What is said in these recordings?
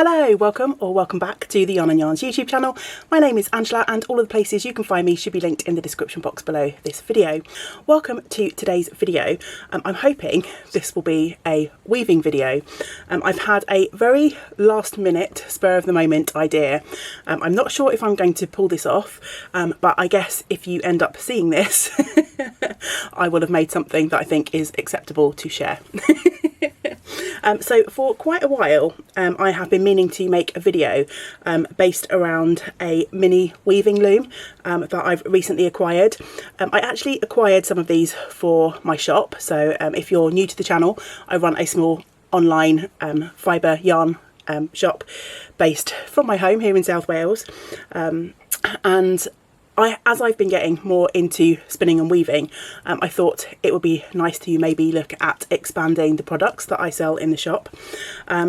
Hello, welcome back to the Yarn and Yarns YouTube channel. My name is Angela and all of the places you can find me should be linked in the description box below this video. Welcome to today's video. I'm hoping this will be a weaving video. I've had a very last minute, spur of the moment idea. I'm not sure if I'm going to pull this off, but I guess if you end up seeing this, I will have made something that I think is acceptable to share. So for quite a while I have been meaning to make a video based around a mini weaving loom that I've recently acquired. I actually acquired some of these for my shop, so if you're new to the channel, I run a small online fibre yarn shop based from my home here in South Wales, and as I've been getting more into spinning and weaving, I thought it would be nice to maybe look at expanding the products that I sell in the shop.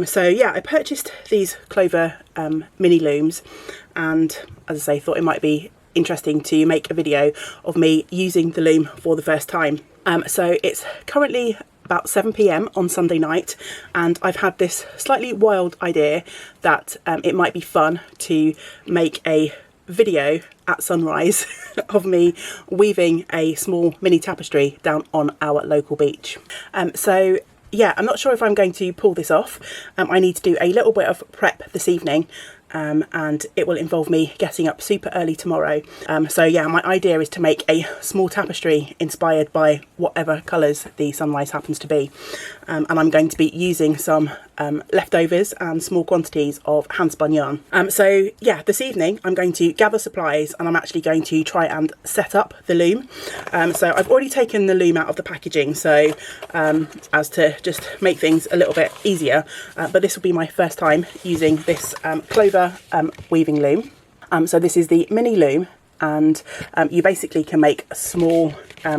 So yeah, I purchased these clover mini looms, and as I say, thought it might be interesting to make a video of me using the loom for the first time. So it's currently about 7 p.m. on Sunday night, and I've had this slightly wild idea that it might be fun to make a video at sunrise of me weaving a small mini tapestry down on our local beach. So yeah, I'm not sure if I'm going to pull this off. I need to do a little bit of prep this evening, and it will involve me getting up super early tomorrow. So yeah, my idea is to make a small tapestry inspired by whatever colours the sunrise happens to be, and I'm going to be using some leftovers and small quantities of hand spun yarn. So yeah, this evening I'm going to gather supplies and I'm actually going to try and set up the loom. So I've already taken the loom out of the packaging, so as to just make things a little bit easier, but this will be my first time using this clover weaving loom. So this is the mini loom, and you basically can make small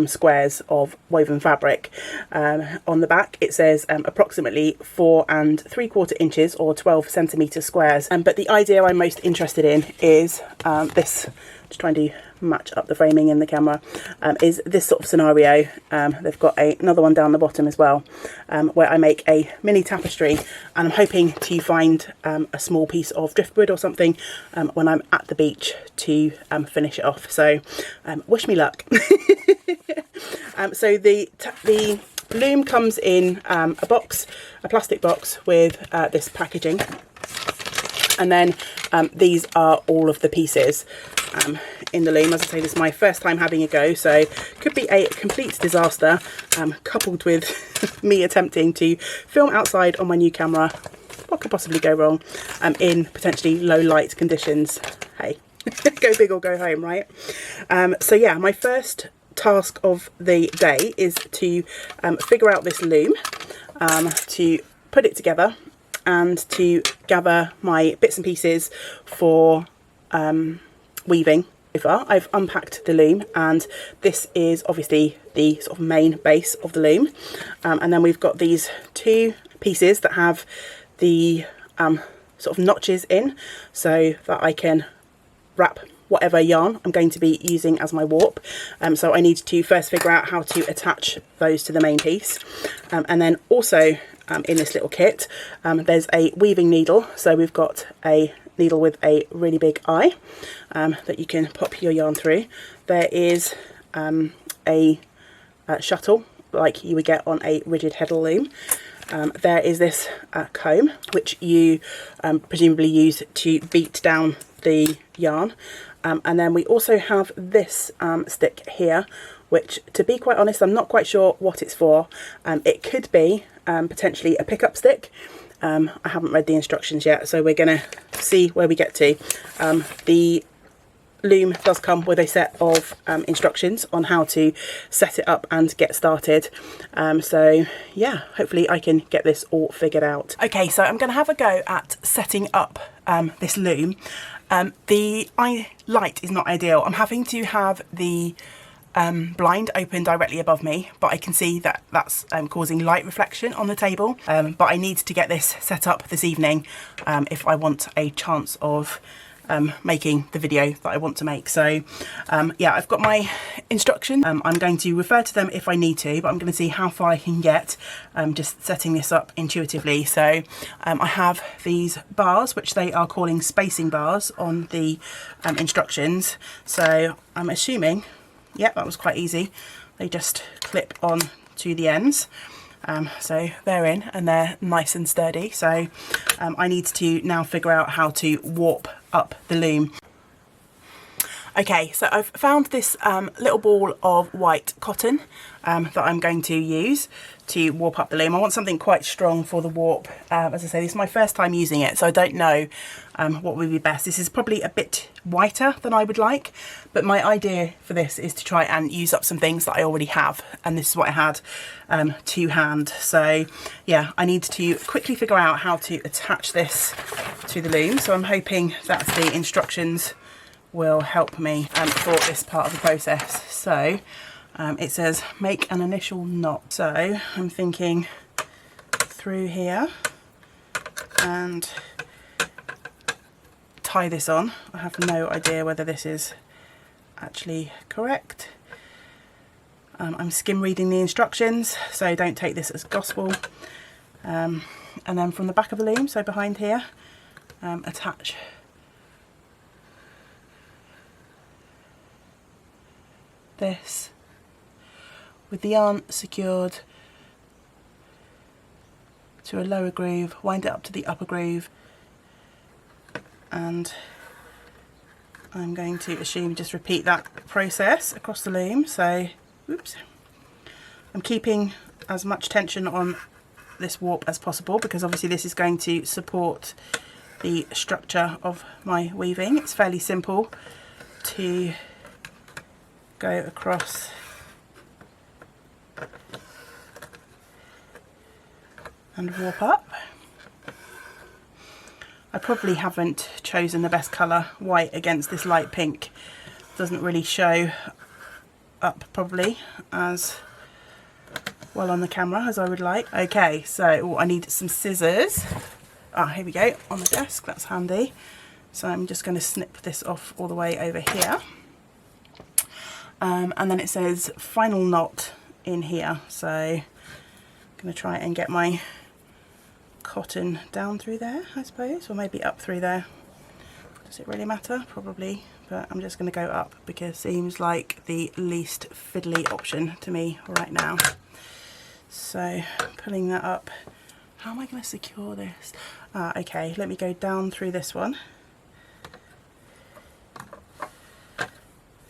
squares of woven fabric. On the back it says approximately 4 3/4 inches or 12 centimetre squares, but the idea I'm most interested in is this, just trying to match up the framing in the camera, is this sort of scenario. They've got another one down the bottom as well, where I make a mini tapestry, and I'm hoping to find a small piece of driftwood or something when I'm at the beach to finish it off. So wish me luck. So the loom comes in a box, a plastic box with this packaging, and then these are all of the pieces in the loom. As I say, this is my first time having a go, so could be a complete disaster, coupled with me attempting to film outside on my new camera. What could possibly go wrong in potentially low light conditions? Hey, go big or go home, right? So yeah, my first task of the day is to figure out this loom, to put it together, and to gather my bits and pieces for weaving. I've unpacked the loom, and this is obviously the sort of main base of the loom, and then we've got these two pieces that have the sort of notches in, so that I can wrap whatever yarn I'm going to be using as my warp. So I need to first figure out how to attach those to the main piece, and then also in this little kit there's a weaving needle. So we've got a needle with a really big eye that you can pop your yarn through. There is a shuttle like you would get on a rigid heddle loom. There is this comb which you presumably use to beat down the yarn, and then we also have this stick here, which, to be quite honest, I'm not quite sure what it's for. It could be potentially a pickup stick. I haven't read the instructions yet, so we're going to see where we get to. The loom does come with a set of instructions on how to set it up and get started. So yeah, hopefully I can get this all figured out. Okay, so I'm going to have a go at setting up this loom. The eye light is not ideal. I'm having to have the blind open directly above me, but I can see that that's causing light reflection on the table, but I need to get this set up this evening if I want a chance of making the video that I want to make. So yeah, I've got my instructions. I'm going to refer to them if I need to, but I'm going to see how far I can get just setting this up intuitively. So I have these bars, which they are calling spacing bars on the instructions. So I'm assuming, yeah, that was quite easy. They just clip on to the ends. So they're in and they're nice and sturdy. So I need to now figure out how to warp up the loom. Okay, so I've found this little ball of white cotton that I'm going to use to warp up the loom. I want something quite strong for the warp. As I say, this is my first time using it, so I don't know what would be best. This is probably a bit whiter than I would like, but my idea for this is to try and use up some things that I already have, and this is what I had to hand. So yeah, I need to quickly figure out how to attach this to the loom. So I'm hoping that the instructions will help me for this part of the process. So it says make an initial knot. So I'm thinking through here and tie this on. I have no idea whether this is actually correct. I'm skim reading the instructions, so don't take this as gospel. And then from the back of the loom, so behind here, attach this with the yarn secured to a lower groove, wind it up to the upper groove, and I'm going to assume just repeat that process across the loom. So oops, I'm keeping as much tension on this warp as possible because obviously this is going to support the structure of my weaving. It's fairly simple to go across and warp up. I probably haven't chosen the best colour. White against this light pink doesn't really show up probably as well on the camera as I would like. Okay, so I need some scissors. Here we go, on the desk, that's handy. So I'm just going to snip this off all the way over here. And then it says final knot in here, so I'm going to try and get my cotton down through there, I suppose, or maybe up through there. Does it really matter? Probably, but I'm just going to go up because it seems like the least fiddly option to me right now. So pulling that up, how am I going to secure this? Okay, let me go down through this one.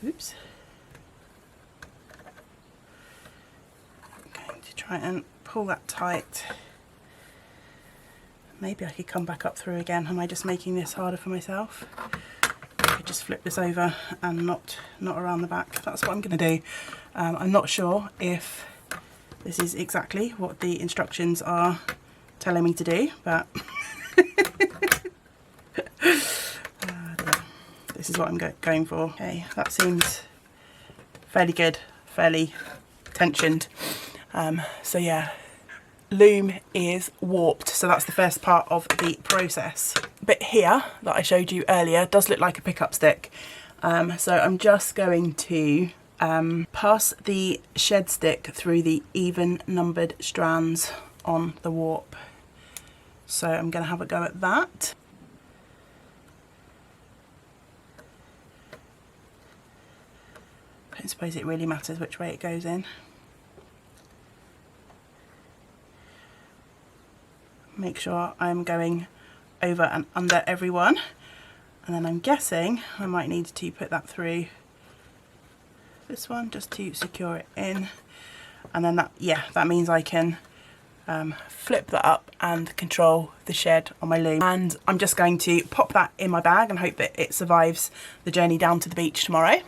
Oops. Try and pull that tight. Maybe I could come back up through again. Am I just making this harder for myself? I could just flip this over and not around the back. That's what I'm going to do. I'm not sure if this is exactly what the instructions are telling me to do, but this is what I'm going for. Okay, that seems fairly good, fairly tensioned. So yeah, loom is warped, so that's the first part of the process. Bit here that I showed you earlier does look like a pickup stick, so I'm just going to pass the shed stick through the even numbered strands on the warp. So I'm going to have a go at that. I don't suppose it really matters which way it goes in. Make sure I'm going over and under every one, and then I'm guessing I might need to put that through this one just to secure it in, and then that, yeah, that means I can flip that up and control the shed on my loom. And I'm just going to pop that in my bag and hope that it survives the journey down to the beach tomorrow.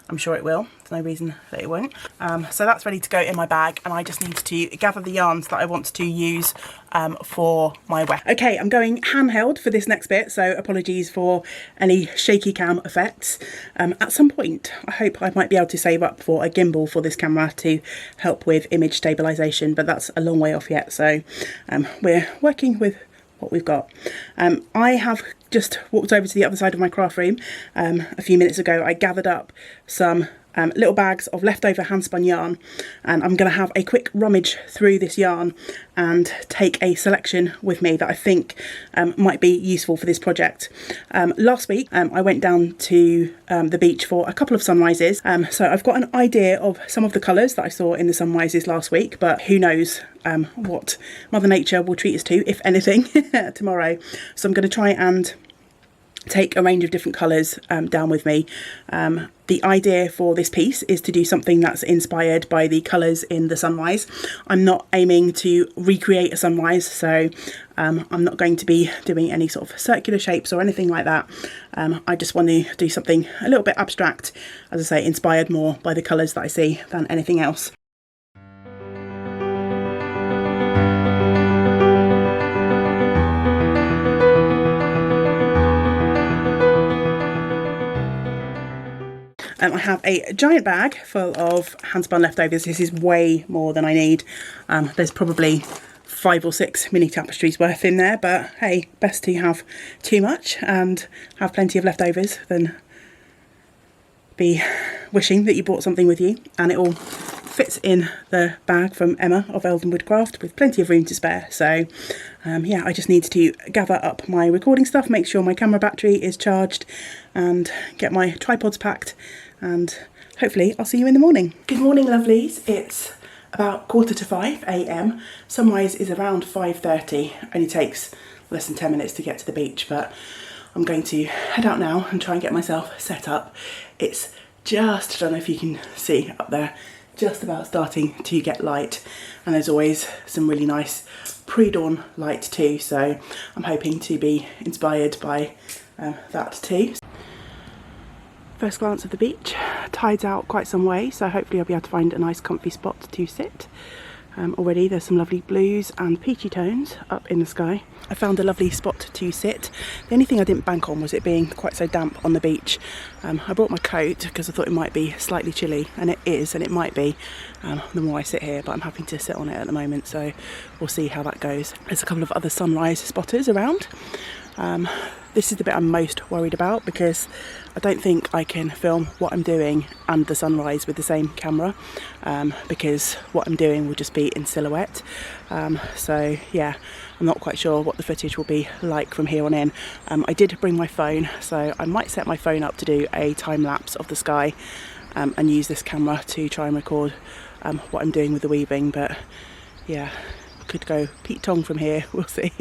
I'm sure it will, there's no reason that it won't. So that's ready to go in my bag, and I just need to gather the yarns that I want to use for my wear. Okay, I'm going handheld for this next bit, so apologies for any shaky cam effects. At some point, I hope I might be able to save up for a gimbal for this camera to help with image stabilisation, but that's a long way off yet, so we're working with what we've got. I have just walked over to the other side of my craft room a few minutes ago. I gathered up some little bags of leftover handspun yarn, and I'm going to have a quick rummage through this yarn and take a selection with me that I think might be useful for this project. Last week I went down to the beach for a couple of sunrises, so I've got an idea of some of the colours that I saw in the sunrises last week, but who knows what Mother Nature will treat us to, if anything, tomorrow. So I'm going to try and take a range of different colours down with me. The idea for this piece is to do something that's inspired by the colours in the sunrise. I'm not aiming to recreate a sunrise, so I'm not going to be doing any sort of circular shapes or anything like that. I just want to do something a little bit abstract, as I say, inspired more by the colours that I see than anything else. I have a giant bag full of handspun leftovers. This is way more than I need. There's probably 5 or 6 mini tapestries worth in there, but hey, best to have too much and have plenty of leftovers than be wishing that you brought something with you. And it all fits in the bag from Emma of Elden Woodcraft with plenty of room to spare. So yeah, I just need to gather up my recording stuff, make sure my camera battery is charged, and get my tripods packed, and hopefully I'll see you in the morning. Good morning, lovelies. It's about 4:45 a.m. Sunrise is around 5:30. Only takes less than 10 minutes to get to the beach, but I'm going to head out now and try and get myself set up. It's just, I don't know if you can see up there, just about starting to get light, and there's always some really nice pre-dawn light too, so I'm hoping to be inspired by that too. First glance of the beach, tide's out quite some way, so hopefully I'll be able to find a nice comfy spot to sit. Already there's some lovely blues and peachy tones up in the sky. I found a lovely spot to sit. The only thing I didn't bank on was it being quite so damp on the beach. I brought my coat because I thought it might be slightly chilly, and it is, and it might be the more I sit here, but I'm happy to sit on it at the moment, so we'll see how that goes. There's a couple of other sunrise spotters around. This is the bit I'm most worried about because I don't think I can film what I'm doing and the sunrise with the same camera, because what I'm doing will just be in silhouette. So yeah, I'm not quite sure what the footage will be like from here on in. I did bring my phone, so I might set my phone up to do a time lapse of the sky and use this camera to try and record what I'm doing with the weaving, but yeah, could go Pete Tong from here, we'll see.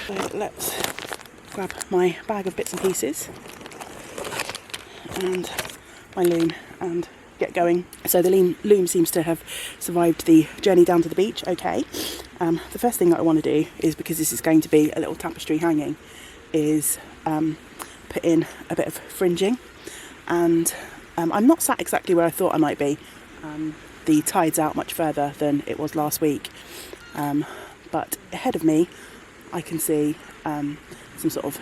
So let's grab my bag of bits and pieces and my loom and get going. So the loom seems to have survived the journey down to the beach okay. The first thing that I want to do is, because this is going to be a little tapestry hanging, is put in a bit of fringing, and I'm not sat exactly where I thought I might be. The tide's out much further than it was last week, but ahead of me I can see some sort of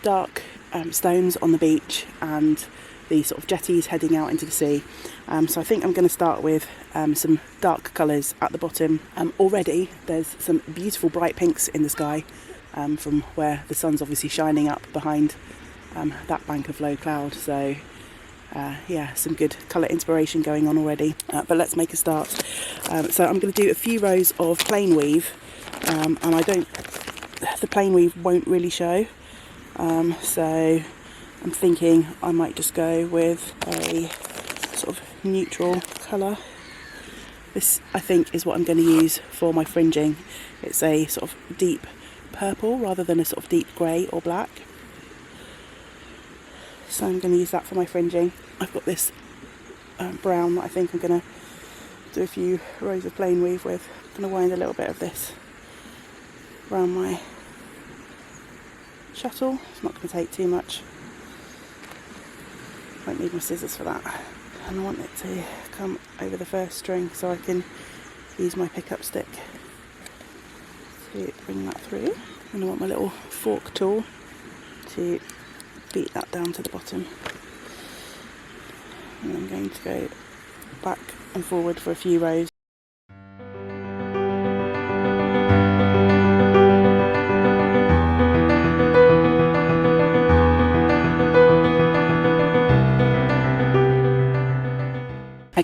dark stones on the beach and the sort of jetties heading out into the sea. So I think I'm going to start with some dark colours at the bottom. Already there's some beautiful bright pinks in the sky from where the sun's obviously shining up behind that bank of low cloud. So yeah, some good colour inspiration going on already, but let's make a start. So I'm going to do a few rows of plain weave, and the plain weave won't really show, so I'm thinking I might just go with a sort of neutral colour. This, I think, is what I'm going to use for my fringing. It's a sort of deep purple rather than a sort of deep grey or black. So I'm going to use that for my fringing. I've got this brown that I think I'm going to do a few rows of plain weave with. I'm going to wind a little bit of this around my shuttle. It's not going to take too much. Won't need my scissors for that. And I want it to come over the first string so I can use my pickup stick to bring that through. And I want my little fork tool to beat that down to the bottom. And I'm going to go back and forward for a few rows.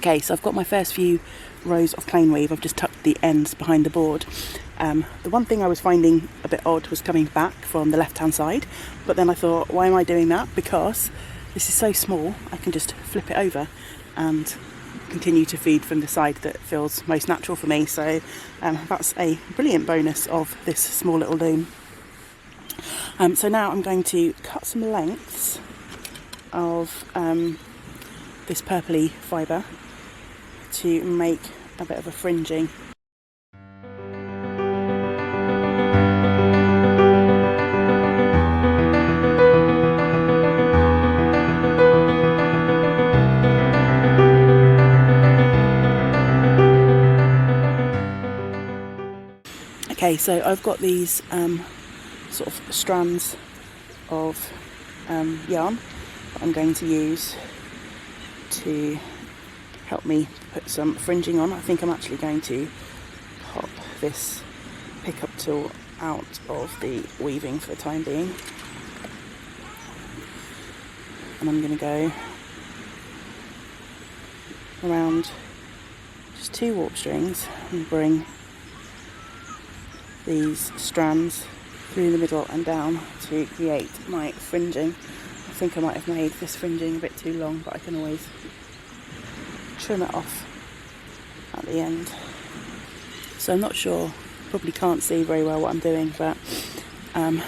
Okay, so I've got my first few rows of plain weave. I've just tucked the ends behind the board. The one thing I was finding a bit odd was coming back from the left hand side, but then I thought, why am I doing that? Because this is so small, I can just flip it over and continue to feed from the side that feels most natural for me. So that's a brilliant bonus of this small little loom. So now I'm going to cut some lengths of this purpley fibre to make a bit of a fringing. Okay, so I've got these sort of strands of yarn that I'm going to use to help me put some fringing on. I think I'm actually going to pop this pickup tool out of the weaving for the time being, and I'm going to go around just 2 warp strings and bring these strands through the middle and down to create my fringing. I think I might have made this fringing a bit too long, but I can always trim it off at the end. So I'm not sure, probably can't see very well what I'm doing, but I'm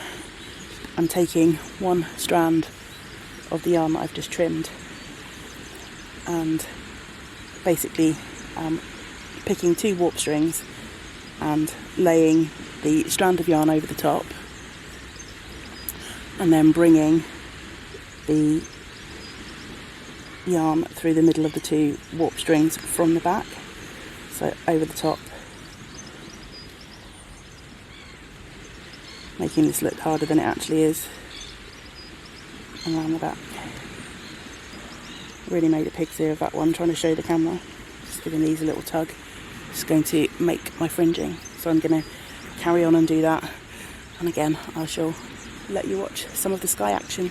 taking one strand of the yarn that I've just trimmed and basically picking 2 warp strings and laying the strand of yarn over the top, and then bringing the yarn through the middle of the 2 warp strings from the back, so over the top, making this look harder than it actually is, and around the back. Really made a pig's ear of that one, trying to show the camera. Just giving these a little tug. Just going to make my fringing, so I'm going to carry on and do that, and again I shall let you watch some of the sky action.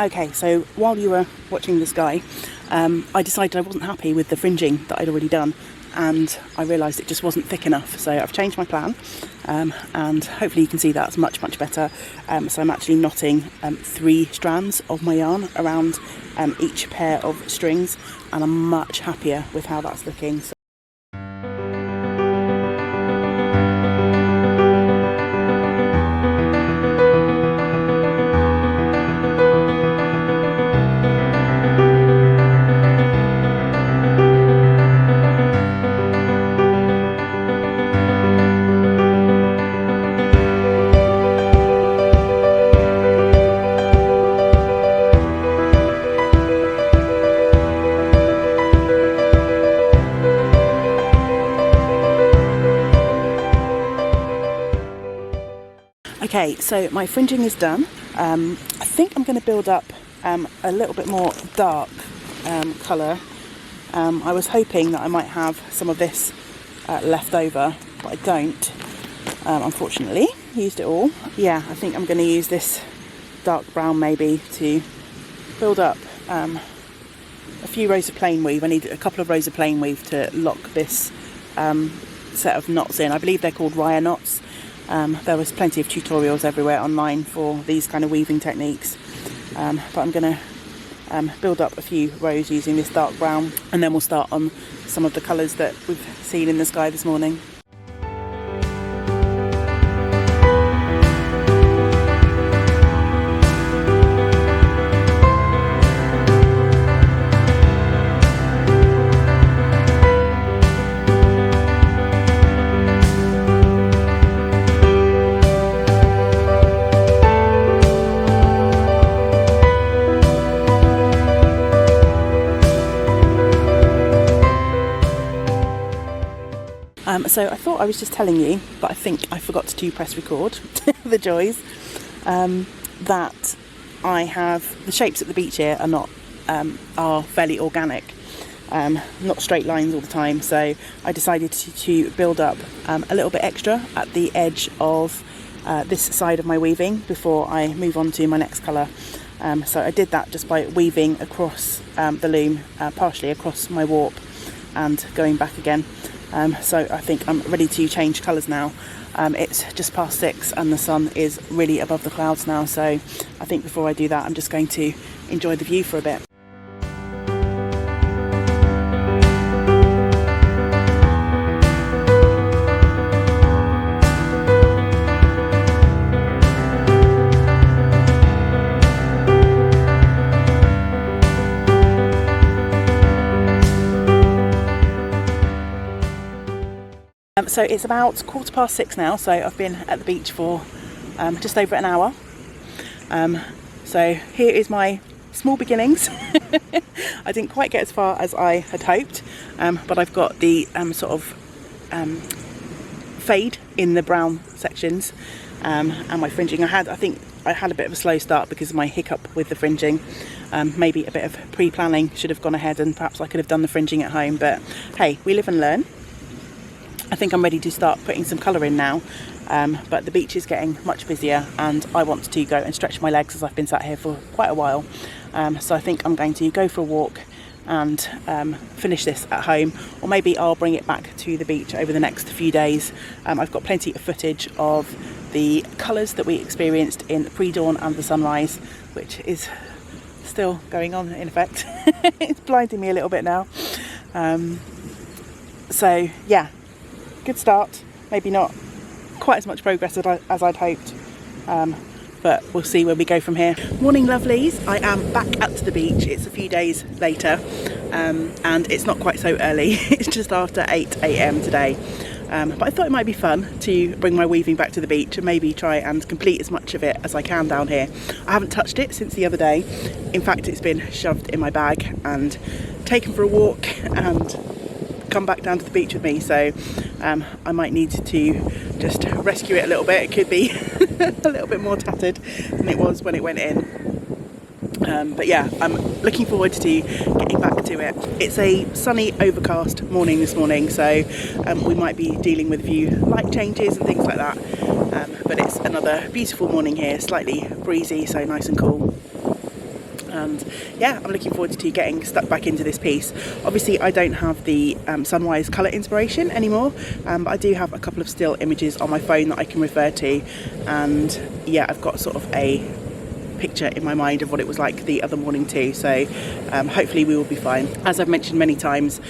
Okay, so while you were watching the sky, I decided I wasn't happy with the fringing that I'd already done, and I realised it just wasn't thick enough, so I've changed my plan, and hopefully you can see that's much better. So I'm actually knotting 3 strands of my yarn around each pair of strings, and I'm much happier with how that's looking. So okay, so my fringing is done. I think I'm going to build up a little bit more dark colour. I was hoping that I might have some of this left over, but I don't, unfortunately. Used it all. Yeah, I think I'm going to use this dark brown maybe to build up a few rows of plain weave. I need a couple of rows of plain weave to lock this set of knots in. I believe they're called Raya knots. There was plenty of tutorials everywhere online for these kind of weaving techniques, but I'm going to build up a few rows using this dark brown, and then we'll start on some of the colours that we've seen in the sky this morning. So I thought I was just telling you, but I think I forgot to press record, the joys, that I have, the shapes at the beach here are not, are fairly organic. not straight lines all the time, so I decided to build up a little bit extra at the edge of this side of my weaving before I move on to my next colour. So I did that just by weaving across the loom, partially across my warp and going back again. So I think I'm ready to change colours now. It's just past 6 and the sun is really above the clouds now, so I think before I do that I'm just going to enjoy the view for a bit. So it's about 6:15 now, so I've been at the beach for just over an hour. So here is my small beginnings. I didn't quite get as far as I had hoped, but I've got the sort of fade in the brown sections and my fringing. I think I had a bit of a slow start because of my hiccup with the fringing. Maybe a bit of pre-planning should have gone ahead, and perhaps I could have done the fringing at home, but hey, we live and learn. I think I'm ready to start putting some colour in now, but the beach is getting much busier and I want to go and stretch my legs as I've been sat here for quite a while. So I think I'm going to go for a walk and finish this at home, or maybe I'll bring it back to the beach over the next few days. I've got plenty of footage of the colours that we experienced in the pre-dawn and the sunrise, which is still going on in effect. It's blinding me a little bit now. So yeah, good start. Maybe not quite as much progress as I'd hoped, but we'll see where we go from here. Morning lovelies, I am back at the beach. It's a few days later and it's not quite so early. It's just after 8 AM today, but I thought it might be fun to bring my weaving back to the beach and maybe try and complete as much of it as I can down here. I haven't touched it since the other day. In fact, it's been shoved in my bag and taken for a walk and come back down to the beach with me, so I might need to just rescue it a little bit. It could be a little bit more tattered than it was when it went in, but yeah, I'm looking forward to getting back to it. It's a sunny, overcast morning this morning, so we might be dealing with a few light changes and things like that, but it's another beautiful morning here, slightly breezy, so nice and cool. And yeah, I'm looking forward to getting stuck back into this piece. Obviously I don't have the sunrise colour inspiration anymore, but I do have a couple of still images on my phone that I can refer to, and yeah, I've got sort of a picture in my mind of what it was like the other morning too, so hopefully we will be fine. As I've mentioned many times,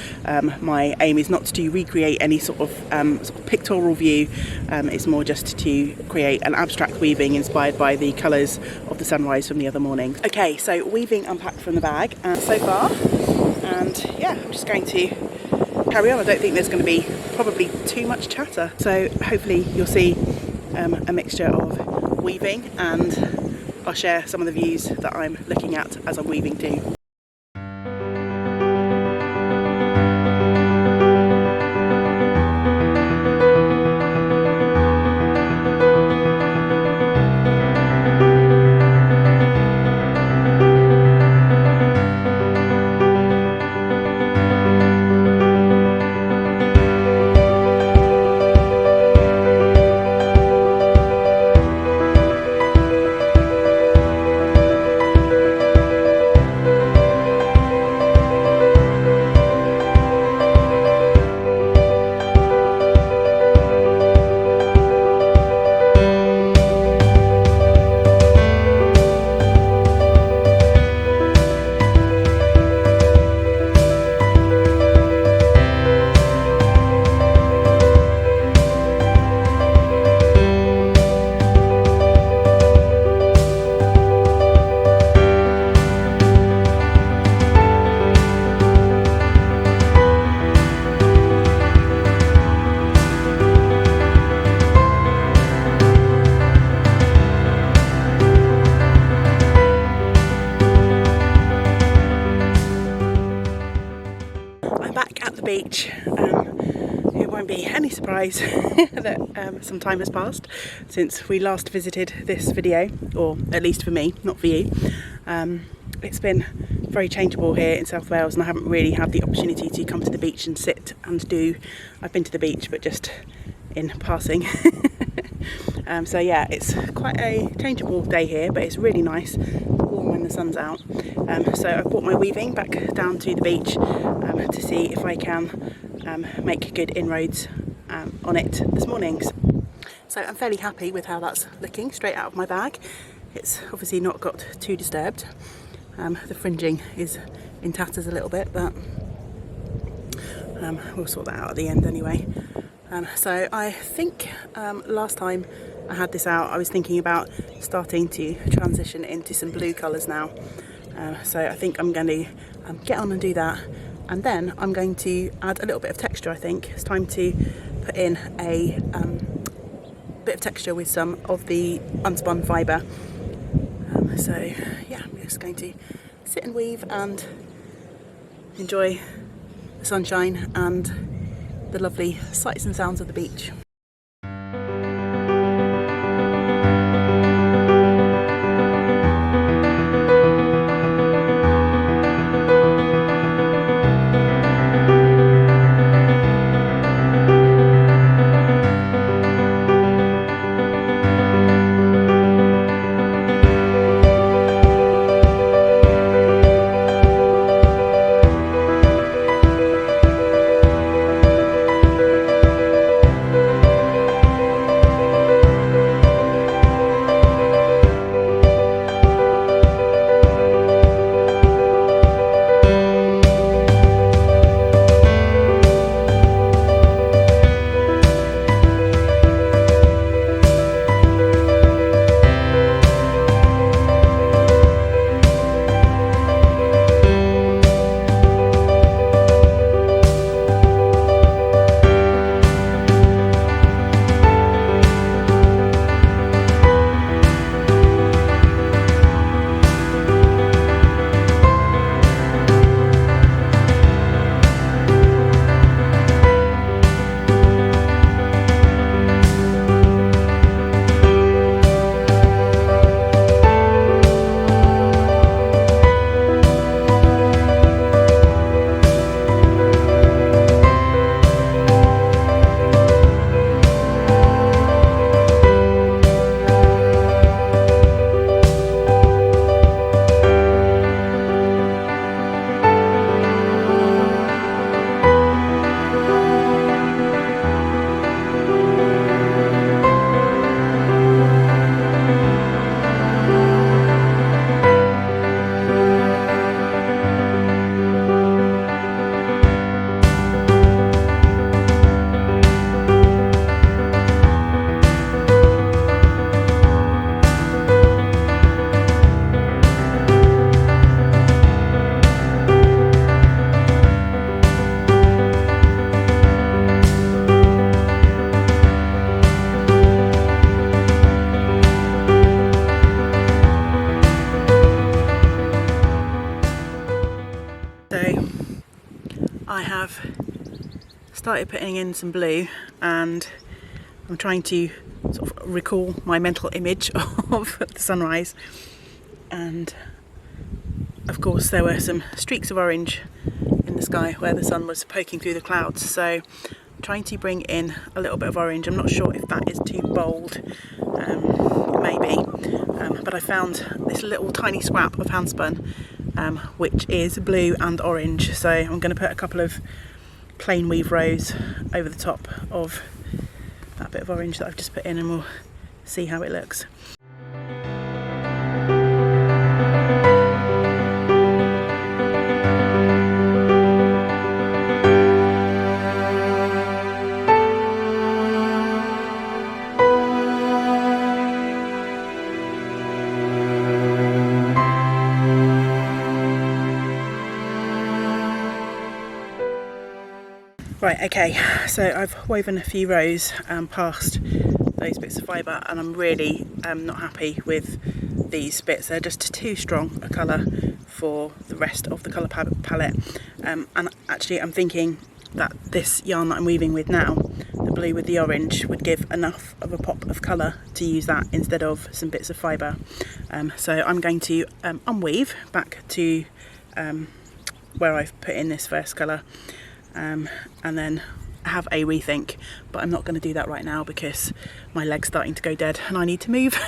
my aim is not to recreate any sort of pictorial view. It's more just to create an abstract weaving inspired by the colours of the sunrise from the other morning. Okay, so weaving unpacked from the bag so far, and yeah, I'm just going to carry on. I don't think there's going to be probably too much chatter, so hopefully you'll see a mixture of weaving, and I'll share some of the views that I'm looking at as I'm weaving too. Beach. It won't be any surprise that some time has passed since we last visited this video, or at least for me, not for you. It's been very changeable here in South Wales, and I haven't really had the opportunity to come to the beach and sit and do. I've been to the beach, but just in passing. So yeah, it's quite a changeable day here, but it's really nice, warm when the sun's out. So I've brought my weaving back down to the beach to see if I can make good inroads on it this morning. So I'm fairly happy with how that's looking straight out of my bag. It's obviously not got too disturbed. The fringing is in tatters a little bit, but we'll sort that out at the end anyway. So I think last time I had this out, I was thinking about starting to transition into some blue colours now. So I think I'm going to get on and do that, and then I'm going to add a little bit of texture. I think it's time to put in a bit of texture with some of the unspun fibre. So yeah, I'm just going to sit and weave and enjoy the sunshine and the lovely sights and sounds of the beach. I have started putting in some blue, and I'm trying to sort of recall my mental image of the sunrise, and of course there were some streaks of orange in the sky where the sun was poking through the clouds, so I'm trying to bring in a little bit of orange. I'm not sure if that is too bold, maybe, but I found this little tiny scrap of handspun which is blue and orange, so I'm going to put a couple of plain weave rows over the top of that bit of orange that I've just put in, and we'll see how it looks. Right, okay, so I've woven a few rows past those bits of fibre, and I'm really not happy with these bits. They're just too strong a colour for the rest of the colour palette, and actually I'm thinking that this yarn that I'm weaving with now, the blue with the orange, would give enough of a pop of colour to use that instead of some bits of fibre. So I'm going to unweave back to where I've put in this first colour, and then have a rethink, but I'm not going to do that right now because my leg's starting to go dead and I need to move.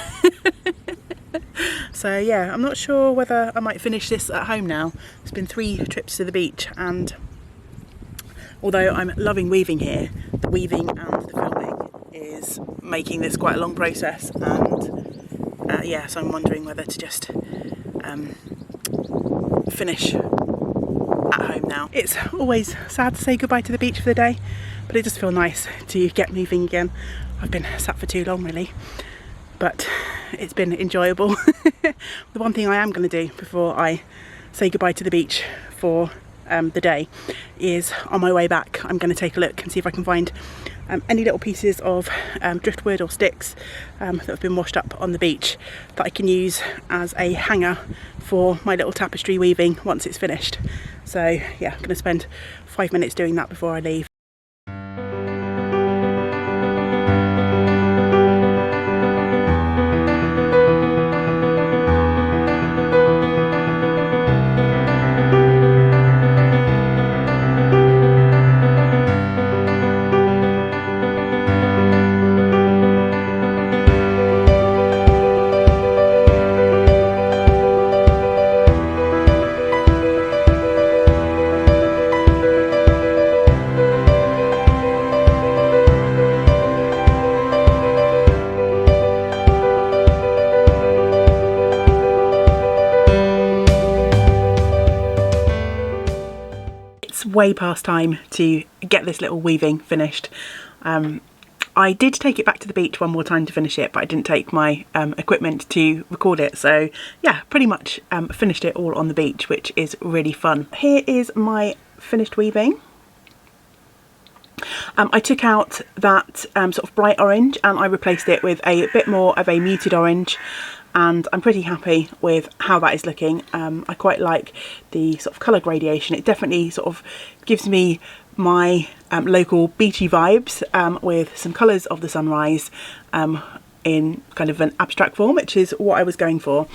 So yeah, I'm not sure whether I might finish this at home now. It's been 3 trips to the beach, and although I'm loving weaving here, the weaving and the filming is making this quite a long process, and yeah, so I'm wondering whether to just finish at home now. It's always sad to say goodbye to the beach for the day, but it does feel nice to get moving again. I've been sat for too long really, but it's been enjoyable. The one thing I am going to do before I say goodbye to the beach for the day is, on my way back, I'm going to take a look and see if I can find any little pieces of driftwood or sticks that have been washed up on the beach that I can use as a hanger for my little tapestry weaving once it's finished. So yeah, I'm going to spend 5 minutes doing that before I leave. Way past time to get this little weaving finished. I did take it back to the beach one more time to finish it, but I didn't take my equipment to record it, so yeah, pretty much finished it all on the beach, which is really fun. Here is my finished weaving. I took out that sort of bright orange and I replaced it with a bit more of a muted orange, and I'm pretty happy with how that is looking. I quite like the sort of colour gradation. It definitely sort of gives me my local beachy vibes with some colours of the sunrise in kind of an abstract form, which is what I was going for.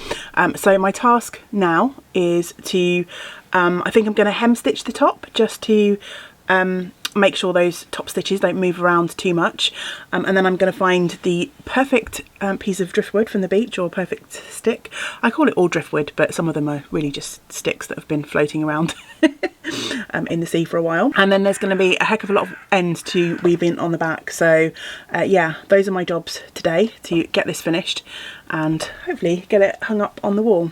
So my task now is to, I think I'm going to hem stitch the top just to make sure those top stitches don't move around too much, and then I'm going to find the perfect piece of driftwood from the beach, or perfect stick. I call it all driftwood, but some of them are really just sticks that have been floating around in the sea for a while. And then there's going to be a heck of a lot of ends to weave in on the back. So yeah, those are my jobs today, to get this finished and hopefully get it hung up on the wall.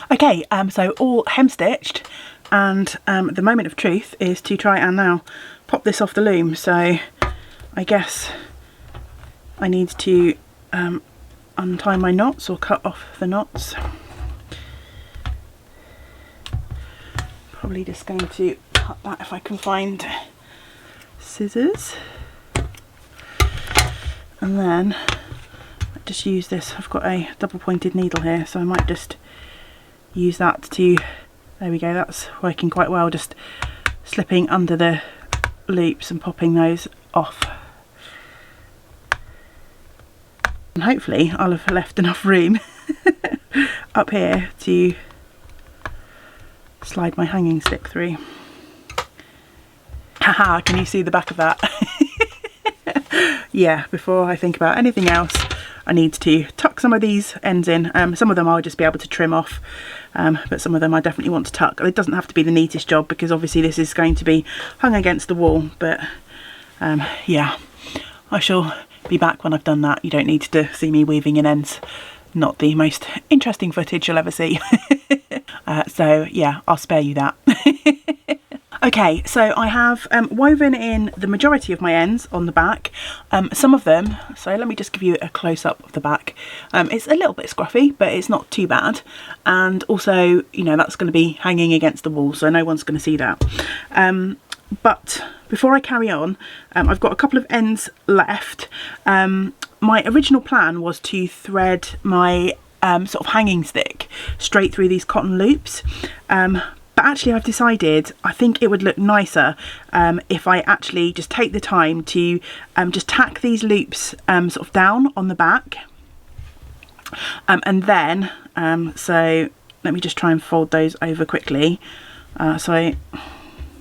Okay, so all hem stitched, and the moment of truth is to try and now pop this off the loom. So I guess I need to untie my knots, or cut off the knots. Probably just going to cut that if I can find scissors, and then I just use this. I've got a double pointed needle here, so I might just use that to, there we go, that's working quite well, just slipping under the loops and popping those off. And hopefully I'll have left enough room up here to slide my hanging stick through. Haha, can you see the back of that? Yeah, before I think about anything else, I need to tuck some of these ends in. Some of them I'll just be able to trim off, but some of them I definitely want to tuck. It doesn't have to be the neatest job, because obviously this is going to be hung against the wall, but yeah, I shall be back when I've done that. You don't need to see me weaving in ends. Not the most interesting footage you'll ever see. So yeah, I'll spare you that. Okay, so I have woven in the majority of my ends on the back. Some of them, so let me just give you a close-up of the back. It's a little bit scruffy, but it's not too bad. And also, you know, that's going to be hanging against the wall, so no one's going to see that. But before I carry on, I've got a couple of ends left. My original plan was to thread my sort of hanging stick straight through these cotton loops. But actually I've decided I think it would look nicer if I actually just take the time to just tack these loops sort of down on the back. And then, so let me just try and fold those over quickly. So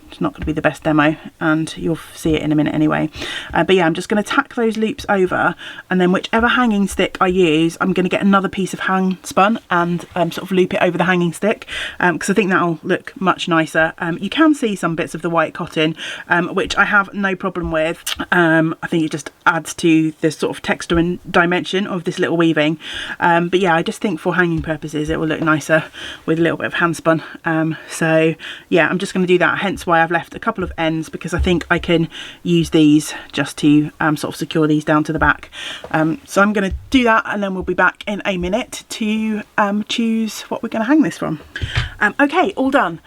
it's not going to be the best demo and you'll see it in a minute anyway. But yeah, I'm just going to tack those loops over, and then whichever hanging stick I use, I'm going to get another piece of hang spun and sort of loop it over the hanging stick, because I think that'll look much nicer. You can see some bits of the white cotton, which I have no problem with. I think it just adds to the sort of texture and dimension of this little weaving. But yeah, I just think for hanging purposes it will look nicer with a little bit of hand spun. So yeah, I'm just going to do that, hence why I've left a couple of ends, because I think I can use these just to sort of secure these down to the back. So I'm going to do that, and then we'll be back in a minute to choose what we're going to hang this from. Okay, all done.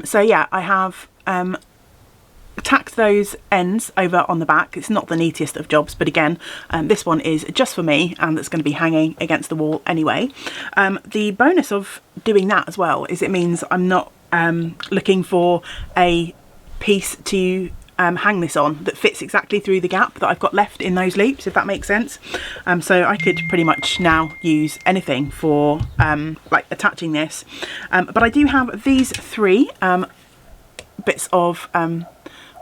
So yeah, I have tacked those ends over on the back. It's not the neatest of jobs, but again, this one is just for me, and it's going to be hanging against the wall anyway. The bonus of doing that as well is it means I'm not looking for a piece to hang this on that fits exactly through the gap that I've got left in those loops, if that makes sense. So I could pretty much now use anything for like attaching this. But I do have these three bits of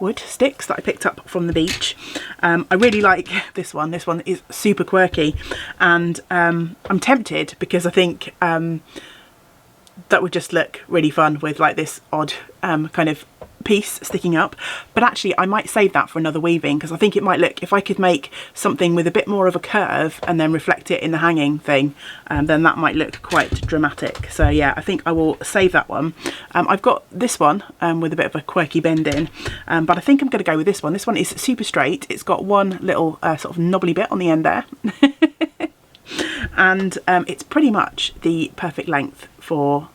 wood sticks that I picked up from the beach. I really like this one. This one is super quirky, and I'm tempted because I think that would just look really fun with like this odd kind of piece sticking up. But actually I might save that for another weaving, because I think it might look, if I could make something with a bit more of a curve and then reflect it in the hanging thing, then that might look quite dramatic. So yeah, I think I will save that one. I've got this one with a bit of a quirky bend in, but I think I'm going to go with this one. This one is super straight. It's got one little sort of knobbly bit on the end there. And it's pretty much the perfect length or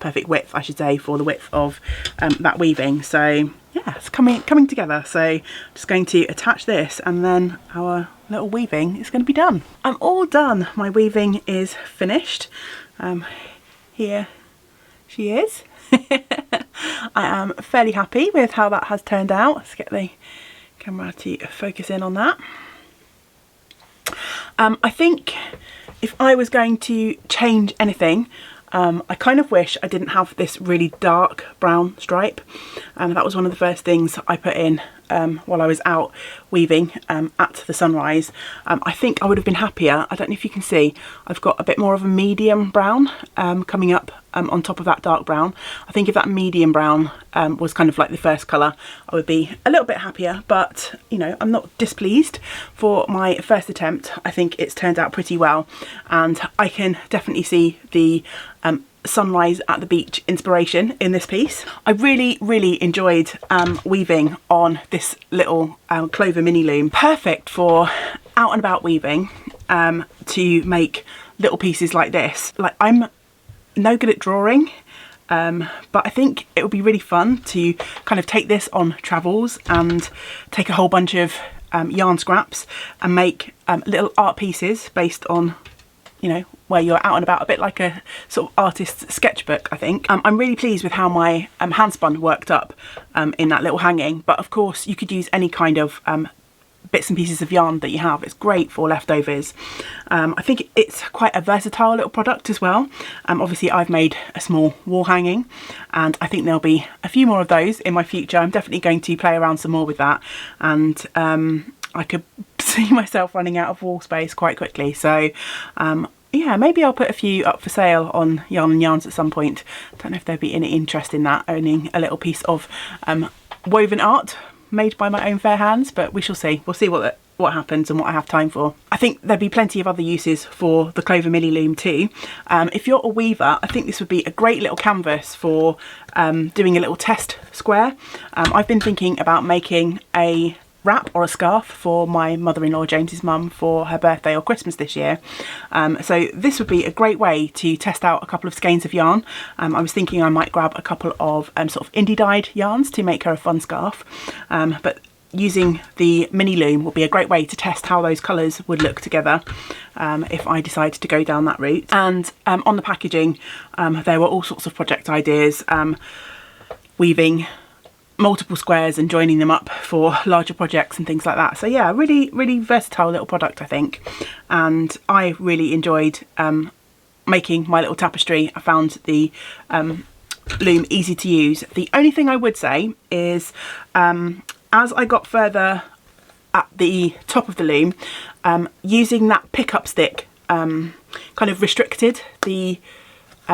perfect width, I should say, for the width of that weaving. So yeah, it's coming together. So I'm just going to attach this, and then our little weaving is going to be done. I'm all done. My weaving is finished. Here she is. I am fairly happy with how that has turned out. Let's get the camera to focus in on that. I think if I was going to change anything, I kind of wish I didn't have this really dark brown stripe. That was one of the first things I put in while I was out weaving at the sunrise. I think I would have been happier. I don't know if you can see, I've got a bit more of a medium brown coming up on top of that dark brown. I think if that medium brown was kind of like the first colour, I would be a little bit happier, but you know, I'm not displeased. For my first attempt, I think it's turned out pretty well, and I can definitely see the sunrise at the beach inspiration in this piece. I really enjoyed weaving on this little clover mini loom. Perfect for out and about weaving, to make little pieces like this. Like, I'm no good at drawing, but I think it would be really fun to kind of take this on travels and take a whole bunch of yarn scraps and make little art pieces based on, you know, where you're out and about, a bit like a sort of artist's sketchbook, I think. I'm really pleased with how my hand spun worked up in that little hanging, but of course you could use any kind of bits and pieces of yarn that you have. It's great for leftovers. I think it's quite a versatile little product as well. Obviously I've made a small wall hanging, and I think there'll be a few more of those in my future. I'm definitely going to play around some more with that, and I could see myself running out of wall space quite quickly. So yeah, maybe I'll put a few up for sale on Yarn and Yarns at some point. Don't know if there'd be any interest in that, owning a little piece of woven art made by my own fair hands, but we shall see. We'll see what what happens and what I have time for. I think there'd be plenty of other uses for the Clover mini loom too. If you're a weaver, I think this would be a great little canvas for doing a little test square. I've been thinking about making a wrap or a scarf for my mother-in-law James's mum for her birthday or Christmas this year. So this would be a great way to test out a couple of skeins of yarn. I was thinking I might grab a couple of sort of indie dyed yarns to make her a fun scarf, but using the mini loom will be a great way to test how those colours would look together if I decided to go down that route. And on the packaging there were all sorts of project ideas, weaving multiple squares and joining them up for larger projects and things like that. So yeah, really versatile little product, I think, and I really enjoyed making my little tapestry. I found the loom easy to use. The only thing I would say is as I got further at the top of the loom, using that pickup stick kind of restricted the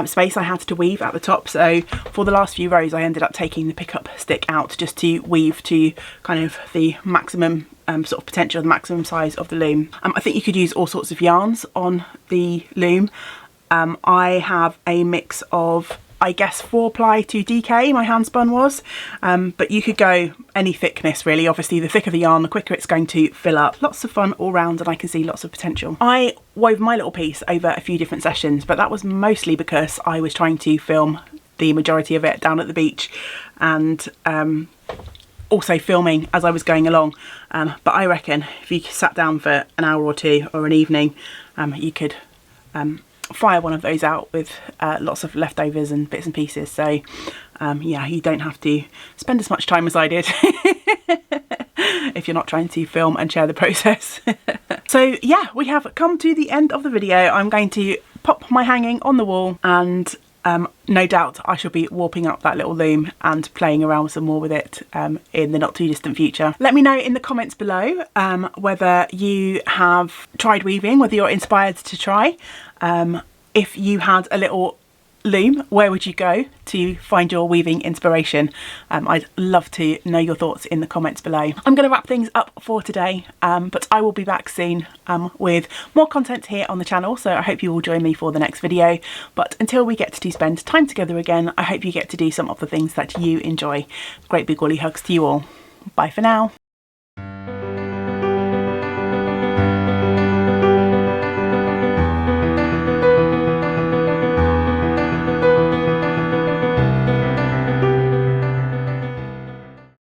space I had to weave at the top. So for the last few rows I ended up taking the pickup stick out just to weave to kind of the maximum sort of potential, the maximum size of the loom. I think you could use all sorts of yarns on the loom. I have a mix of, I guess, 4-ply to DK, my hand spun was, but you could go any thickness really. Obviously the thicker the yarn, the quicker it's going to fill up. Lots of fun all round, and I can see lots of potential. I wove my little piece over a few different sessions, but that was mostly because I was trying to film the majority of it down at the beach, and also filming as I was going along. But I reckon if you sat down for an hour or two or an evening, you could fire one of those out with lots of leftovers and bits and pieces. So yeah, you don't have to spend as much time as I did if you're not trying to film and share the process. So yeah, we have come to the end of the video. I'm going to pop my hanging on the wall, and no doubt I shall be warping up that little loom and playing around some more with it in the not too distant future. Let me know in the comments below whether you have tried weaving, whether you're inspired to try. If you had a little loom, where would you go to find your weaving inspiration? I'd love to know your thoughts in the comments below. I'm going to wrap things up for today, but I will be back soon with more content here on the channel, so I hope you will join me for the next video. But until we get to spend time together again, I hope you get to do some of the things that you enjoy. Great big woolly hugs to you all. Bye for now.